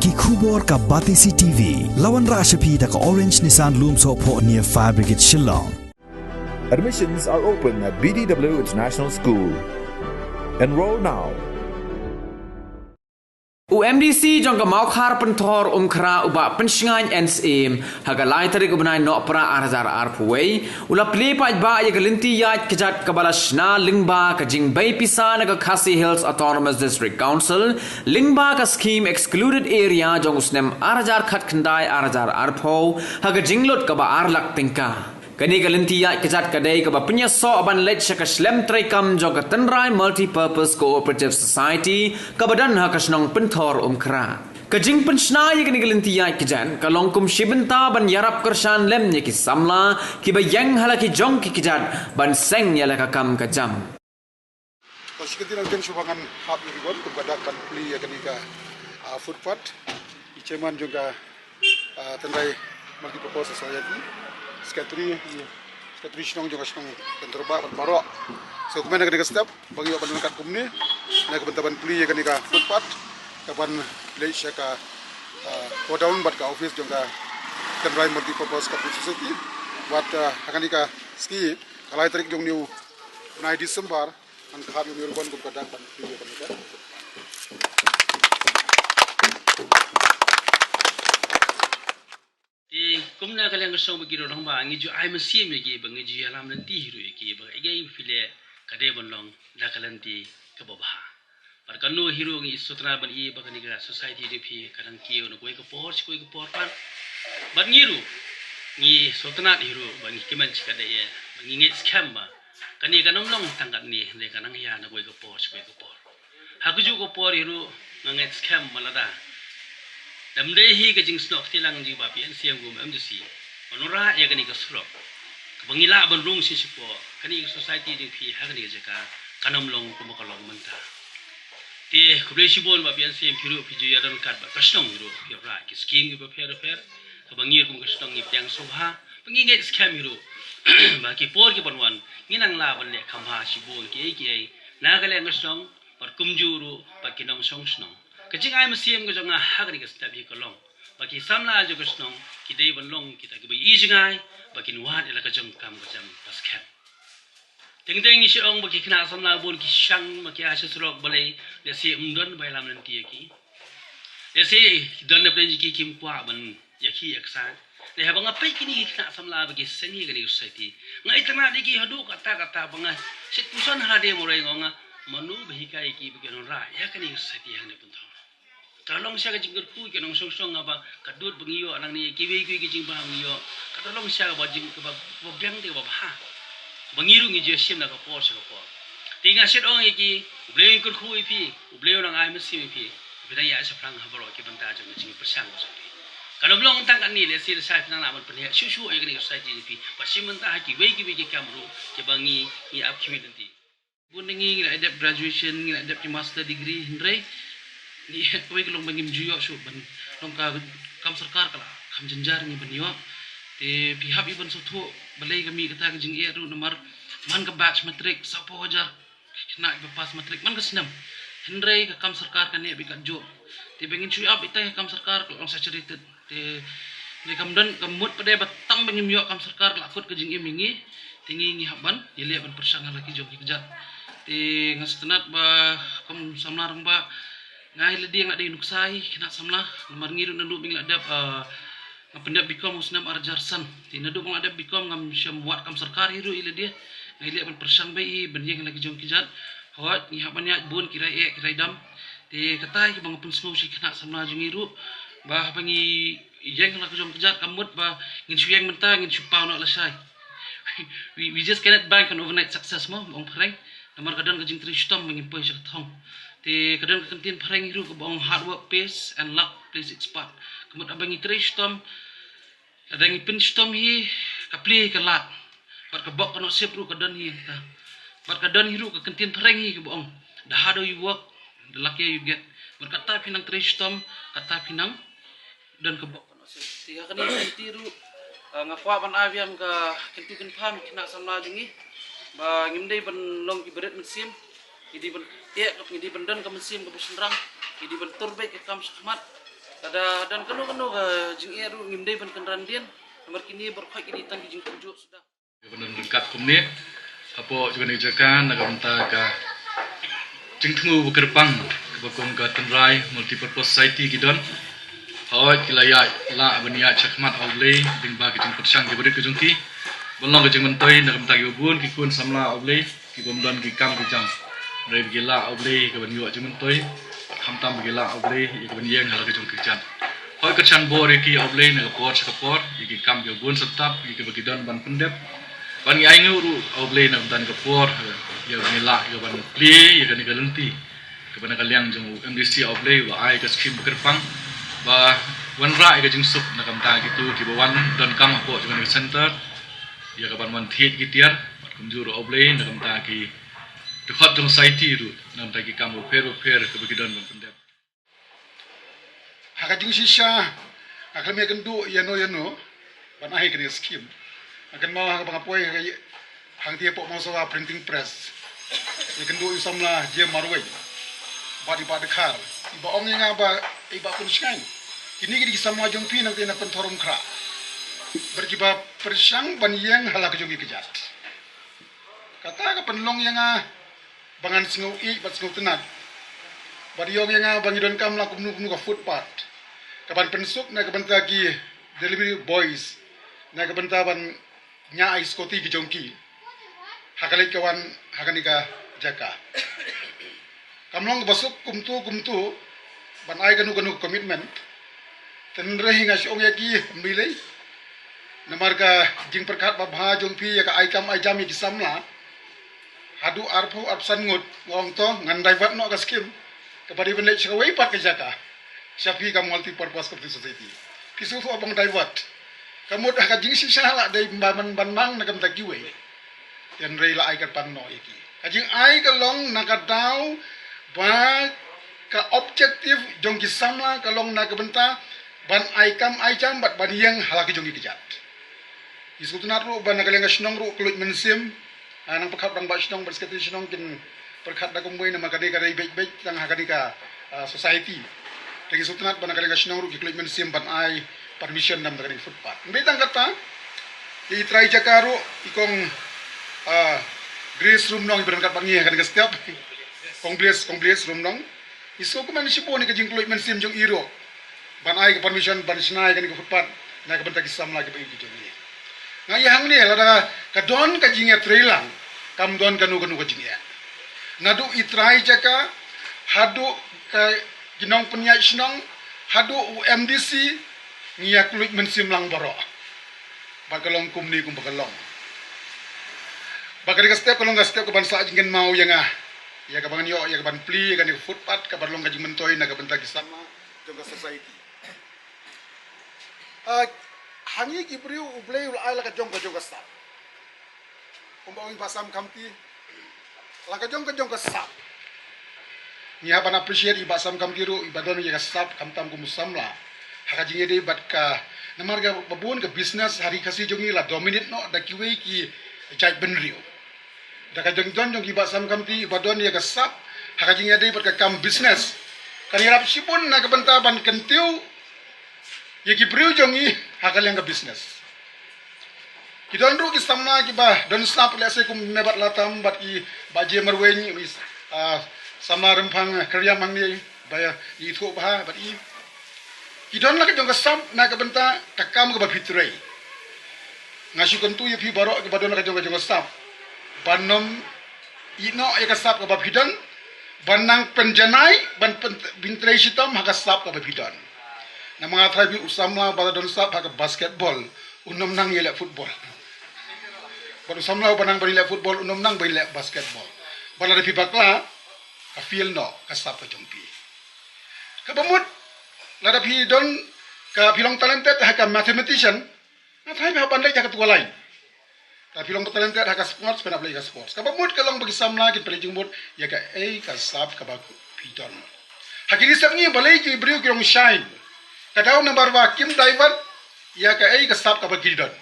ki khubor ka Batisi TV lawan ra shapi da ka Orange Nissan Lumso pho near Fire Brigade Shillong. Admissions are open at BDW International School. Enroll now. UMDC jong ka maukar pentor umkra uba penshingan NSM haga lai tarik ubnai no pra arzar arpuwei ula play paj ba ya galinti ya kejat kabalashna lingba ka jingbai pisa na ka Khasi Hills Autonomous District Council lingba ka scheme excluded area jong usnem arzar khat khandai arzar arpo haga jinglot ka ba arlak tingka kani galinti ya kejat kadai ka ba punya so aban let shaka slem traikam jong ka tenrai multi-purpose cooperative society ka badan ha kasnong pentor umkra kajing penshna ya kani galinti ya kejan ka longkum shibenta ban yarap kershan lem ya ki samla ki ba yang halaki jong ki kejat ban seng ya la ka kam ka jam Sikiti na din subangan hab yung ribon kung badak pan puli ya kani ka footpath iceman juga tenrai multi-purpose society Sekatri sinong juga sinong penterba berbarok. So kemana kena step bagi obat lengkap kumni, nak bentaban puli ya kena footpath, kapan leisha ka down bat ka office juga tenrai multi-purpose society. Buat akan ika ski kalau tarik jong new 9 Desember an kahab yung urban kung kadang pan puli kena. Kumna kalian kesong begitu orang bang, itu ay masih lagi bang, itu alam nanti hiru lagi bang, ini file kadai bonlong, dah kalian di kebawah. Perkanu hiru ini sutra bang, ini bang ni society depi kadang kio, nak koi kepor pan, bang hiru, ni sutra hiru bang, kiman cikadai ya, bang ingat scam bang, kani kanong long tangkat ni, le kanang ya nak koi kepor. Aku juga kepor hiru, ngangat scam malada. Damdehi ke jing snok tilang ji ba pian siam gum MDC onora ya kani ka surok bangila bandung si sipo kani society ding phi ha kani jaka kanom long ko makalong manta te kubleshi bon ba pian siam phiru phi ju yaran kat ba kasnong ro ya ra ki scheme ba fer ka bangir kum kasnong ni piang sobha bangi nge scam ro ba ki por ki bonwan nginang la ban le khamha si bon ki na ka le ngasong par kumjuru pa kinong song snong kecing ay masiem ko jonga hagri ka step hi kolong baki samla jo kasnong ki dei bonlong kita ki bai ijingai baki nuhat ila ka jong kam ka jam paskem ting si ong baki khna samla bon ki shang maki ashe surok balai le si umdon bai lam nanti ki le si don na prenji ki kim kwa ban yaki aksa le ha banga pai kini khna samla baki sengi gari society ngai tana di ki hadu kata banga sit puson hade morai ngonga manu behikai ki baki non ra ya kani society hang ne pun kalong siya ka jingger ku ke nong song apa kadut bengiyo anang ni kiwi kijing ba ngiyo kalong siya ba jing ka ba biang de ba ha bengiru ngi je sim na ka por sa ko tinga sit ong iki bleng kur khu ipi bleng nang ai mesi ipi bida ya sa prang ha bro ki banta jong jing persang so kalau belum tang kan ni le sil sa nang laman pen shu ai ni sa ji ipi pa sim ta ha ki we ki kamru ke bangi ni ap ki nanti buningi ngi adap graduation ngi adap master degree hindrai ni koi kelong bangim juyo shu ban long ka kam sarkar kala kam jenjar ni banyo te pihak iban sotho balai kami kata jing e ru nomor man ka batch matric sapo hajar kena ka pas matric man ka senam hendrai ka kam sarkar kan ne bi ka jo te bangin chui up itai kam sarkar long sa cerita te ni kam dan kamut pade batang bangim yo kam sarkar la kut ka jing e mingi tingi ngi haban ile ban persang lagi jo ki jat te ngastenat ba kam samlarang ba ngai ledi ngak di nuksai kena samlah nomor ngiru nandu bing adap ngapendap bikom usnam arjarsan ti nandu bang adap bikom ngam syam buat kam sarkar hiru ile dia ngai liat ban persang bai ban yang lagi jong kijat hawat ngi habannya bun kirai dam ti katai bang pun semua si kena samlah jingiru bah bangi yang lagi jong kijat kamut ba ngin syang mentang ngin syupau nak lesai we just cannot bank on overnight success mo bang prank nomor kadang kajing tristom ngin poi sak thong te kadang kantin pareng hiru ke bang hard work pace and luck plays its part kemut abang itrish tom kadang ipin stom hi kapli ke lat bat ke bok kono sip ru kadang hi ta bat kadang hiru ke kantin pareng hi ke bang the harder you work the luckier you get berkata pinang trish tom kata pinang dan ke bok kono sip tiga kani tiru ngakwa ban aviam ka kentu ken pam kena samla jungi ba ngimdei ban long ki beret mesim idi ban tiak ngidi bandan ka mesim ka besenrang idi ban turbe ke kam sakmat Ada dan kanu jing eru ngimdai ban kenran dian. Nomor kini berkhoi kini tang jing tujuh sudah. Benar dekat kumni apo juga dijakan agak mentah ka jing temu bekerpang bakong ka tenrai multipurpose society gidon hawat kilaya la bania chakmat awle ding ba kijing persang ki beri kijung ki bolong kijing mentoi nak mentah yobun ki kun samla awle ki bomdon ki kam kijang rei gila awle ka ban yo kijing mentoi hamtam gila awle ki ban yeng hal kijung kijang hoi kechan bor ki awle nak por sakapor ki kam yobun setap ki bagidon ban pendep ban ngai nguru awle nak dan kapor ya ngila ya ban pli ya kan galenti kepada kalian jeng MDC awle wa ai ka skim bekerpang ba wan rai ka jeng sup nak amta gitu ki bawan dan kam apo jeng center ya ka ban wan thiet gitiar kumjur awle nak amta ki dekat jeng society ru nak amta ki kam per ke bagidon ban pendep haka jing shisha akan me kendu yano ban ai kene skim akan mau hang pangapoi hang dia pok mau sawa printing press ye kendu isamla je marwai badi badi khar iba ong nga ba iba pun skai kini gidi sama jong pi nang tena pentorum kra berjiba persang ban yang halak jongi kejat kata ka penlong yang bangan sngau i bat sngau tenat badi yong yang bangidon kam la kumnu ka footpath kaban pensuk na kaban tagi delivery boys na kaban taban nya ai skoti ki jongki hakali kawan hakanika jaka kamlong basuk kumtu ban ai kanu commitment tenre hinga syong yaki milai namarga jing perkat babha jongpi ya ka ai kam ai jami ki samla hadu arpu absan ngut ngong to ngandai wat no ka skim kapari benai chawai pat ka jaka syapi ka multi purpose society kisu fu abang daiwat kamut ka jing sisala dai mbaman banmang nakam takiwe yan rei la ai ka panno iki kajing ai ka long nakadau ba ka objektif jongki samla ka long na kabenta ban ai kam ai jam bat ban yang halaki jongki kejat isu tunat ru ban nakaleng snong ru kulit mensim anang pekat bang ba snong berskati snong kin perkat da kumboi na makade ka baik tang hakadika society lagi sutunat ban nakaleng snong ru kulit mensim ban ai permission nam dari footpath. Mbetang kata, i try jakaru ikong grace room nong berangkat pangi akan setiap kongres room nong. Isu ko man sipo ni kajing kulit mensim jong iro. Ban ai ke permission ban snai kan ke footpath na ke bentak isam lagi bagi jong ni. Ngayang ni lada ka don kajing ya trailang kam don kanu kajing ya. Ngadu i try jaka hadu ka ginong penyai snong hadu MDC ngiak kulit mensim lang baro bakalong kumni kum bakalong bakari ka step kalong ka step ka bansa jingen mau yang ya ka bangan yo ya ka ban pli ka ni footpath ka barlong ka jing mentoy na ka bentagi sama jong ka society hangi ki priu ublei ul ai la ka jong ka stap kumbawing pasam kamti la ka jong ka stap ni ban appreciate ibasam kamti ru ibadon ya ka stap kamtam kum samla hakajing ede bat ka namarga babun ka business hari kasi jongi la dominate no da kiwe ki jai benriu da ka jong ki basam kamti badon ya ka sap hakajing ede bat ka kam business kan yarap sipun na ka bantaban kentiu ye ki priu jongi hakal yang ka business kidon ru ki samna ki ba don sap le se kum nebat latam bat ki baje marwen sama rempang kerja mangni baya i thu ba bat i Kidon lagi jong kesam na kabenta takam ke bapitrai. Ngasu kentu ye pi barok ke badon lagi jong kesam. Banom ino ye kesap ke bapidon. Banang penjanai ban bintrai sitam ha kesap ke bapidon. Na mga tribe usamla badon sap ha ke basketball. Unom nang ye le football. Badon samla banang bari le football unom nang bari le basketball. Bala de pi bakla ka feel no kesap ke jong pi. Kabamut lada pi don ka pilong talented ha mathematician na thai ba pandai ja ketua lain ka pilong talented ha sports pena play ka sports ka bamut ka long bagi samla ki pelejing bot ya ka ka sap ka ba pi don hakiri sab ni balai ki briu ki long shine ka daw number wa kim diver ya ka ka sap ka ba ki don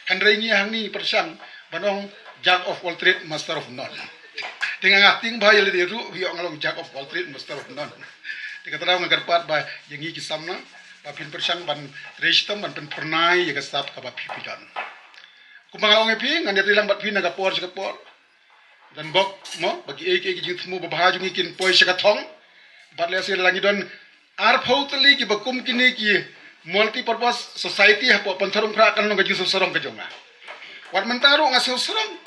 handrai ni hang ni persang banong jack of all trade master of none dengan ngating bahaya le ru hi ngalong jack of all trade master of none Ikatara ngagarpat ba yangi kisamna ba pin persang ban restam ban pen pernai ya gasap ka ba pipidan. Kumanga ong epi ngan dia bat pin nagapor sikapor. Dan bok mo bagi ek jing tmu ba bahaju ngikin poi sikathong. Bat le sir langi don ar phautali ki bakum kini ki multi purpose society hapo pantharum khra kan ngaju sorong ka jonga. Wat mentaro ngaso sorong.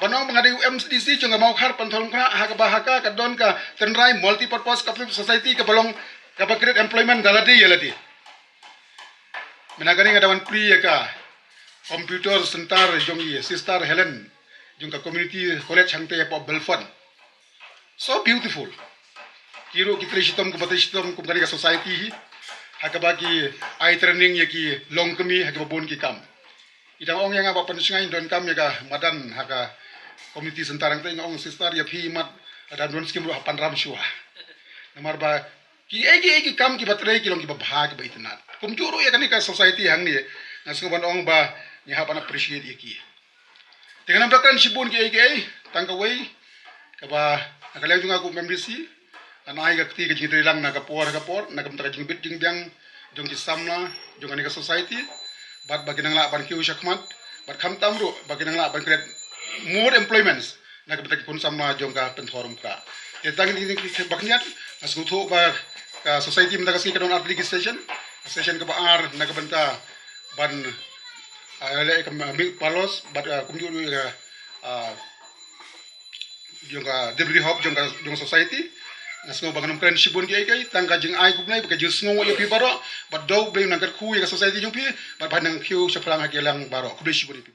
Banong mengadayu MCDC jonga mau khar pantharum khra ha bahaka ka don ka tenrai multi purpose society ka balong ka create employment dalati yalati. Menagani ngadawan pri ka computer center jongi sister Helen jonga community college hangte hapo Belfon. So beautiful. Kiro kitri sitom kumpani ka society hi hakabagi ai training yaki long kami hakabon ki kam idang ong yang apa pensingai don kam yaga madan haka community sentarang teng ong sister ya phi mat ada don skim ro hapan ram shua namar ba ki egi kam ki batre ki long ki bahag ba itnat kum juro ya kan ka society hang ni nasung ban ong ba ni hapan appreciate yaki dengan bahkan sibun ki egi tangka wei ka ba akaleng junga ku membership anai ga kti ga jing lang na kapor na kam ta jing bit jing biang jong ki samna jong ani ka society bat baginang la ban kiu shakmat bat kham tamru baginang la ban create more employments na ka ta kun samna jong ka penthorum ka e tang ni ki bakniat asgu tho ba ka society mta ka ski ka don art legislation session ka ba ar na ka banta ban ale ka palos bat kumju ga jong ka debri hop jong society Nasngo banganum kren sibun ki ai tangka jing ai kubnai baka jing sngo yo pi baro but dog be nangkar khu ya society jung pi but banang khiu chaplang ha kelang baro kubli sibun pi